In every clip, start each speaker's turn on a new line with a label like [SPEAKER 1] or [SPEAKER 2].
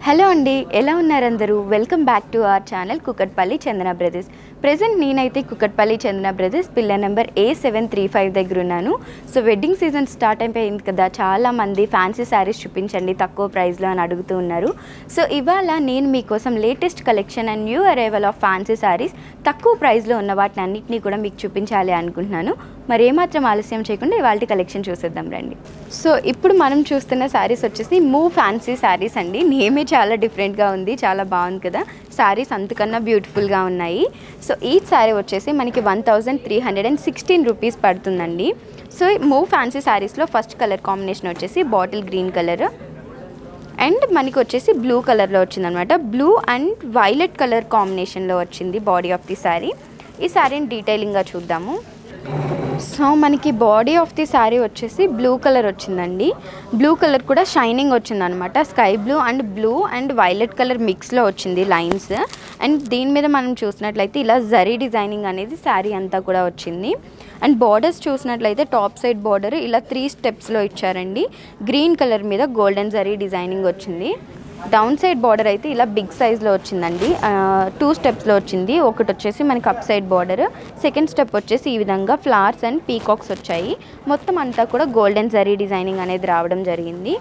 [SPEAKER 1] Hello అండి, ఎలా ఉన్నారు అందరూ? Welcome back to our channel Kukatpally Chandana brothers. Present నేనైతే కుకట్పల్లి చందన బ్రదర్స్ పిల్లర్ నెంబర్ A735 దగ్గర ఉన్నాను. సో వెడ్డింగ్ సీజన్ స్టార్ట్ అయిపోయింది కదా, చాలామంది ఫ్యాన్సీ శారీస్ చూపించండి తక్కువ ప్రైస్లో అని అడుగుతూ ఉన్నారు. సో ఇవాళ నేను మీకోసం latest collection and new arrival of fancy saris తక్కువ ప్రైస్లో ఉన్న వాటిని అన్నింటినీ కూడా మీకు చూపించాలి అనుకుంటున్నాను. మరి ఏమాత్రం ఆలస్యం చేయకుండా ఇవాళ కలెక్షన్ చూసేద్దాం రండి. సో ఇప్పుడు మనం చూస్తున్న శారీస్ వచ్చేసి మూవ్ ఫ్యాన్సీ శారీస్ అండి. నేమే చాలా డిఫరెంట్గా ఉంది, చాలా బాగుంది కదా. శారీస్ అంతకన్నా బ్యూటిఫుల్గా ఉన్నాయి. సో ఈ శారీ వచ్చేసి మనకి 1316 రూపీస్ పడుతుందండి. సో మూవ్ ఫ్యాన్సీ శారీస్లో ఫస్ట్ కలర్ కాంబినేషన్ వచ్చేసి బాటిల్ గ్రీన్ కలర్ అండ్ మనకి వచ్చేసి బ్లూ కలర్లో వచ్చిందనమాట. బ్లూ అండ్ వైలెట్ కలర్ కాంబినేషన్లో వచ్చింది బాడీ ఆఫ్ ది శారీ. ఈ శారీని డీటెయిలింగ్గా చూద్దాము. సో మనకి బాడీ ఆఫ్ ది శారీ వచ్చేసి బ్లూ కలర్ వచ్చిందండి. బ్లూ కలర్ కూడా షైనింగ్ వచ్చిందనమాట. Sky blue and violet colour మిక్స్లో వచ్చింది లైన్స్. అండ్ దీని మీద మనం చూసినట్లయితే ఇలా జరీ డిజైనింగ్ అనేది శారీ అంతా కూడా వచ్చింది. అండ్ బార్డర్స్ చూసినట్లయితే టాప్ సైడ్ బార్డర్ ఇలా 3 స్టెప్స్లో ఇచ్చారండి. గ్రీన్ కలర్ మీద గోల్డెన్ జరీ డిజైనింగ్ వచ్చింది. డౌన్ సైడ్ బార్డర్ అయితే ఇలా బిగ్ సైజ్లో వచ్చిందండి. 2 స్టెప్స్లో వచ్చింది. ఒకటి వచ్చేసి మనకి up side border, second step వచ్చేసి ఈ విధంగా ఫ్లవర్స్ అండ్ పీకాక్స్ వచ్చాయి. మొత్తం అంతా కూడా గోల్డెన్ జరీ డిజైనింగ్ అనేది రావడం జరిగింది.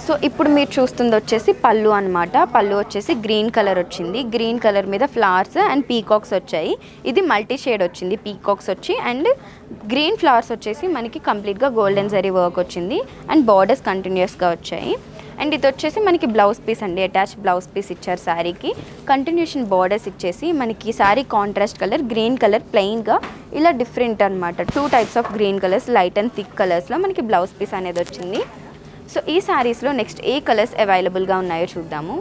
[SPEAKER 1] సో ఇప్పుడు మీరు చూస్తుంది వచ్చేసి పళ్ళు అనమాట. పళ్ళు వచ్చేసి గ్రీన్ కలర్ వచ్చింది. గ్రీన్ కలర్ మీద ఫ్లవర్స్ అండ్ పీకాక్స్ వచ్చాయి. ఇది మల్టీ షేడ్ వచ్చింది. పీకాక్స్ వచ్చి అండ్ గ్రీన్ ఫ్లవర్స్ వచ్చేసి మనకి కంప్లీట్గా గోల్డెన్ జరీ వర్క్ వచ్చింది. అండ్ బార్డర్స్ కంటిన్యూస్గా వచ్చాయి. అండ్ ఇది వచ్చేసి మనకి బ్లౌజ్ పీస్ అండి. అటాచ్ బ్లౌజ్ పీస్ ఇచ్చారు శారీకి. కంటిన్యూషన్ బార్డర్స్ ఇచ్చేసి మనకి sari contrast colour green colour ప్లెయిన్గా ఇలా డిఫరెంట్ అనమాట. 2 types of green colours, light and thick కలర్స్లో మనకి బ్లౌజ్ పీస్ అనేది వచ్చింది. సో ఈ శారీస్లో నెక్స్ట్ ఏ కలర్స్ అవైలబుల్గా ఉన్నాయో చూద్దాము.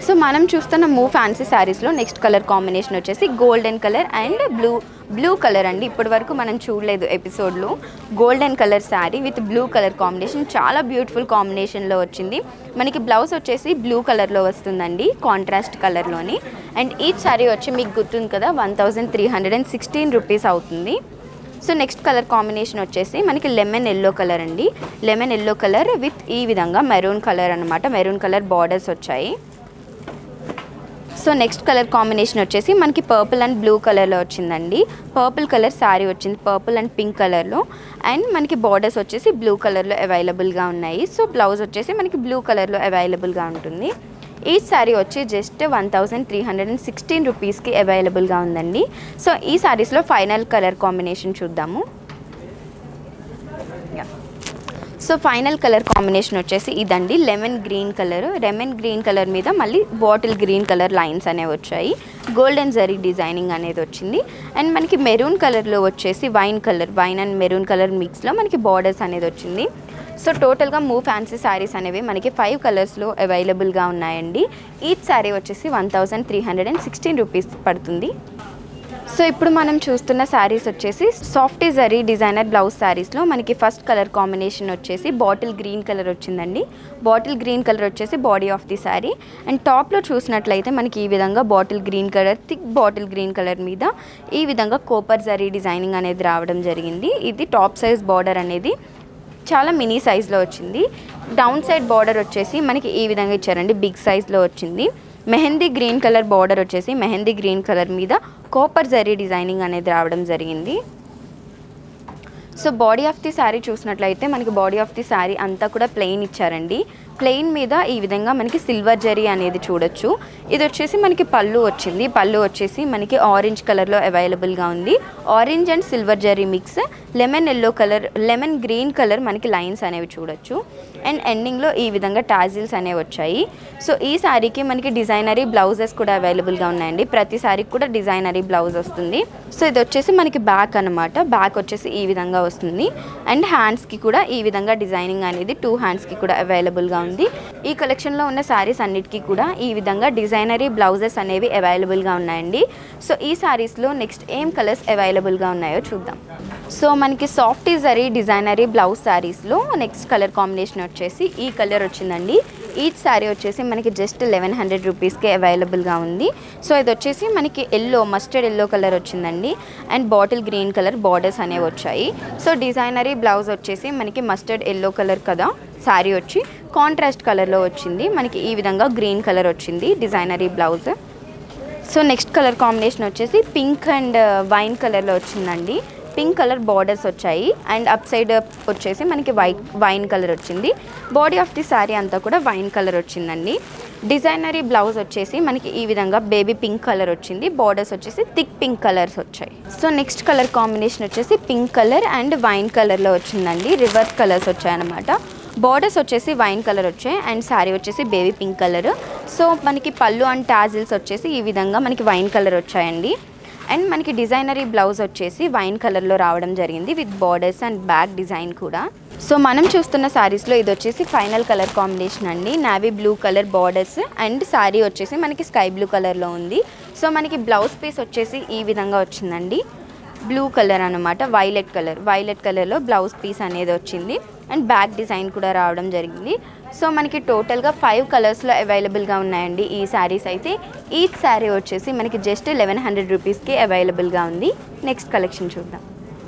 [SPEAKER 1] సో మనం చూస్తున్న మూవ్ ఫ్యాన్సీ శారీస్లో నెక్స్ట్ కలర్ కాంబినేషన్ వచ్చేసి golden colour and blue colour అండి. ఇప్పటి వరకు మనం చూడలేదు ఎపిసోడ్లో. Golden colour sari with blue colour combination చాలా బ్యూటిఫుల్ కాంబినేషన్లో వచ్చింది. మనకి బ్లౌజ్ వచ్చేసి బ్లూ కలర్లో వస్తుందండి, కాంట్రాస్ట్ కలర్లోని. అండ్ ఈ శారీ వచ్చి మీకు గుర్తుంది కదా, 1316 రూపీస్ అవుతుంది. సో నెక్స్ట్ కలర్ కాంబినేషన్ వచ్చేసి మనకి లెమన్ ఎల్లో కలర్ అండి. లెమన్ ఎల్లో కలర్ విత్ ఈ విధంగా మెరూన్ కలర్ అనమాట. మెరూన్ కలర్ బార్డర్స్ వచ్చాయి. సో నెక్స్ట్ కలర్ కాంబినేషన్ వచ్చేసి మనకి పర్పుల్ అండ్ బ్లూ కలర్లో వచ్చిందండి. పర్పుల్ కలర్ శారీ వచ్చింది, పర్పుల్ అండ్ పింక్ కలర్లో. అండ్ మనకి బార్డర్స్ వచ్చేసి బ్లూ కలర్లో అవైలబుల్గా ఉన్నాయి. సో బ్లౌజ్ వచ్చేసి మనకి బ్లూ కలర్లో అవైలబుల్గా ఉంటుంది. ఈ శారీ వచ్చి జస్ట్ 1316 రూపీస్కి అవైలబుల్గా ఉందండి. సో ఈ శారీస్లో ఫైనల్ కలర్ కాంబినేషన్ చూద్దాము. సో ఫైనల్ కలర్ కాంబినేషన్ వచ్చేసి ఇదండి, lemon green colour. Lemon green colour మీద మళ్ళీ బాటిల్ గ్రీన్ కలర్ లైన్స్ అనేవి వచ్చాయి. గోల్డెన్ జరీ డిజైనింగ్ అనేది వచ్చింది. అండ్ మనకి మెరూన్ కలర్లో వచ్చేసి వైన్ అండ్ మెరూన్ కలర్ మిక్స్లో మనకి బార్డర్స్ అనేది వచ్చింది. సో టోటల్గా మూవ్ ఫ్యాన్సీ శారీస్ అనేవి మనకి 5 కలర్స్లో అవైలబుల్గా ఉన్నాయండి. ఈచ్ శారీ వచ్చేసి 1316 రూపీస్ పడుతుంది. సో ఇప్పుడు మనం చూస్తున్న శారీస్ వచ్చేసి సాఫ్టీ జరీ డిజైనర్ బ్లౌజ్ శారీస్లో మనకి ఫస్ట్ కలర్ కాంబినేషన్ వచ్చేసి బాటిల్ గ్రీన్ కలర్ వచ్చిందండి. బాటిల్ గ్రీన్ కలర్ వచ్చేసి body of the sari. And టాప్లో చూసినట్లయితే మనకి ఈ విధంగా bottle green colour, thick bottle green colour మీద ఈ విధంగా కోపర్ జరీ డిజైనింగ్ అనేది రావడం జరిగింది. ఇది టాప్ సైజ్ బార్డర్ అనేది చాలా మినీ సైజ్లో వచ్చింది. డౌన్ సైడ్ బార్డర్ వచ్చేసి మనకి ఈ విధంగా ఇచ్చారండి, బిగ్ సైజ్లో వచ్చింది. మెహందీ గ్రీన్ కలర్ బార్డర్ వచ్చేసి మెహందీ గ్రీన్ కలర్ మీద కోపర్ జరీ డిజైనింగ్ అనేది రావడం జరిగింది. So body of the sari చూసినట్లయితే మనకి బాడీ ఆఫ్ ది శారీ అంతా కూడా ప్లెయిన్ ఇచ్చారండి. ప్లెయిన్ మీద ఈ విధంగా మనకి సిల్వర్ జరీ అనేది చూడొచ్చు. ఇది వచ్చేసి మనకి పళ్ళు వచ్చింది. పళ్ళు వచ్చేసి మనకి ఆరెంజ్ కలర్లో అవైలబుల్గా ఉంది. Orange and silver zari mix. Lemon yellow colour, lemon green colour మనకి లైన్స్ అనేవి చూడొచ్చు. అండ్ ఎండింగ్లో ఈ విధంగా టాజిల్స్ అనేవి వచ్చాయి. సో ఈ శారీకి మనకి డిజైనరీ బ్లౌజెస్ కూడా అవైలబుల్గా ఉన్నాయండి. ప్రతి శారీకి కూడా డిజైనరీ బ్లౌజ్ వస్తుంది. సో ఇది వచ్చేసి మనకి బ్యాక్ అనమాట. బ్యాక్ వచ్చేసి ఈ విధంగా వస్తుంది. అండ్ హ్యాండ్స్కి కూడా ఈ విధంగా డిజైనింగ్ అనేది 2 హ్యాండ్స్కి కూడా అవైలబుల్గా ఉంది. ఈ కలెక్షన్లో ఉన్న శారీస్ అన్నిటికీ కూడా ఈ విధంగా డిజైనరీ బ్లౌజెస్ అనేవి అవైలబుల్గా ఉన్నాయండి. సో ఈ శారీస్లో నెక్స్ట్ ఏం కలర్స్ అవైలబుల్గా ఉన్నాయో చూద్దాం. సో మనకి సాఫ్టీ జరీ డిజైనరీ బ్లౌజ్ శారీస్లో నెక్స్ట్ కలర్ కాంబినేషన్ వచ్చేసి ఈ కలర్ వచ్చిందండి. ఈచ్ శారీ వచ్చేసి మనకి జస్ట్ 1100 రూపీస్కే అవైలబుల్గా ఉంది. సో ఇది వచ్చేసి మనకి మస్టర్డ్ ఎల్లో కలర్ వచ్చిందండి. And bottle green colour borders అనేవి వచ్చాయి. సో డిజైనరీ బ్లౌజ్ వచ్చేసి మనకి మస్టర్డ్ ఎల్లో కలర్ కదా, శారీ వచ్చి కాంట్రాస్ట్ కలర్లో వచ్చింది. మనకి ఈ విధంగా గ్రీన్ కలర్ వచ్చింది designery blouse. So next colour combination వచ్చేసి పింక్ అండ్ వైన్ కలర్లో వచ్చిందండి. పింక్ కలర్ బార్డర్స్ వచ్చాయి అండ్ అప్ సైడ్ వచ్చేసి మనకి వైన్ కలర్ వచ్చింది. బాడీ ఆఫ్ ది శారీ అంతా కూడా వైన్ కలర్ వచ్చిందండి. డిజైనరీ బ్లౌజ్ వచ్చేసి మనకి ఈ విధంగా బేబీ పింక్ కలర్ వచ్చింది. బార్డర్స్ వచ్చేసి థిక్ పింక్ కలర్స్ వచ్చాయి. సో నెక్స్ట్ కలర్ కాంబినేషన్ వచ్చేసి పింక్ కలర్ అండ్ వైన్ కలర్లో వచ్చిందండి. రివర్స్ కలర్స్ వచ్చాయన్నమాట. బార్డర్స్ వచ్చేసి వైన్ కలర్ వచ్చాయి అండ్ శారీ వచ్చేసి బేబీ పింక్ కలర్. సో మనకి పళ్ళు అండ్ టాజిల్స్ వచ్చేసి ఈ విధంగా మనకి వైన్ కలర్ వచ్చాయండి. అండ్ మనకి డిజైనరీ బ్లౌజ్ వచ్చేసి వైన్ కలర్లో రావడం జరిగింది with borders and back design కూడా. సో మనం చూస్తున్న శారీస్లో ఇది వచ్చేసి ఫైనల్ కలర్ కాంబినేషన్ అండి. Navy blue colour borders and sari వచ్చేసి మనకి స్కై బ్లూ కలర్లో ఉంది. సో మనకి బ్లౌజ్ పీస్ వచ్చేసి ఈ విధంగా వచ్చిందండి. బ్లూ కలర్ అనమాట, వైలెట్ కలర్లో బ్లౌజ్ పీస్ అనేది వచ్చింది అండ్ బ్యాక్ డిజైన్ కూడా రావడం జరిగింది. సో మనకి టోటల్గా 5 కలర్స్లో అవైలబుల్గా ఉన్నాయండి ఈ శారీస్ అయితే. ఈచ్ శారీ వచ్చేసి మనకి జస్ట్ 1100 రూపీస్కి అవైలబుల్గా ఉంది. నెక్స్ట్ కలెక్షన్ చూద్దాం.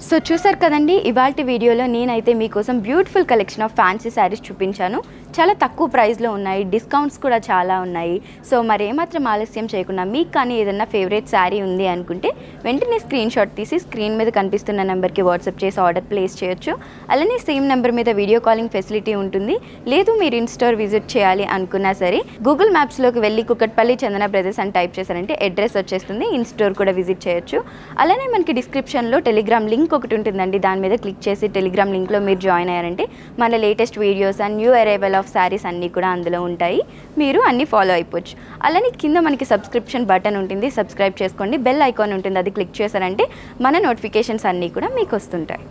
[SPEAKER 1] సో చూసారు కదండి, ఇవాల్టి వీడియోలో నేనైతే మీకోసం beautiful collection of fancy saris చూపించాను. చాలా తక్కువ ప్రైస్లో ఉన్నాయి, డిస్కౌంట్స్ కూడా చాలా ఉన్నాయి. సో మరి ఏమాత్రం ఆలస్యం చేయకుండా మీకు కానీ ఏదన్నా ఫేవరెట్ శారీ ఉంది అనుకుంటే వెంటనే స్క్రీన్ షాట్ తీసి స్క్రీన్ మీద కనిపిస్తున్న నెంబర్కి వాట్సాప్ చేసి ఆర్డర్ ప్లేస్ చేయొచ్చు. అలానే సేమ్ నెంబర్ మీద వీడియో కాలింగ్ ఫెసిలిటీ ఉంటుంది. లేదు మీరు ఇన్ స్టోర్ విజిట్ చేయాలి అనుకున్నా సరే గూగుల్ మ్యాప్స్లోకి వెళ్ళి కుకట్పల్లి చందన బ్రదర్స్ అని టైప్ చేశారంటే అడ్రస్ వచ్చేస్తుంది. ఇన్ స్టోర్ కూడా విజిట్ చేయొచ్చు. అలానే మనకి డిస్క్రిప్షన్లో టెలిగ్రామ్ లింక్ ఒకటి ఉంటుందండి. దాని మీద క్లిక్ చేసి టెలిగ్రామ్ లింక్లో మీరు జాయిన్ అయ్యారంటే మన latest videos and new arrival of saris అన్నీ కూడా అందులో ఉంటాయి. మీరు అన్నీ ఫాలో అయిపోవచ్చు. అలానే కింద మనకి సబ్స్క్రిప్షన్ బటన్ ఉంటుంది, సబ్స్క్రైబ్ చేసుకోండి. బెల్ ఐకాన్ ఉంటుంది, అది క్లిక్ చేశారంటే మన నోటిఫికేషన్స్ అన్నీ కూడా మీకు వస్తుంటాయి.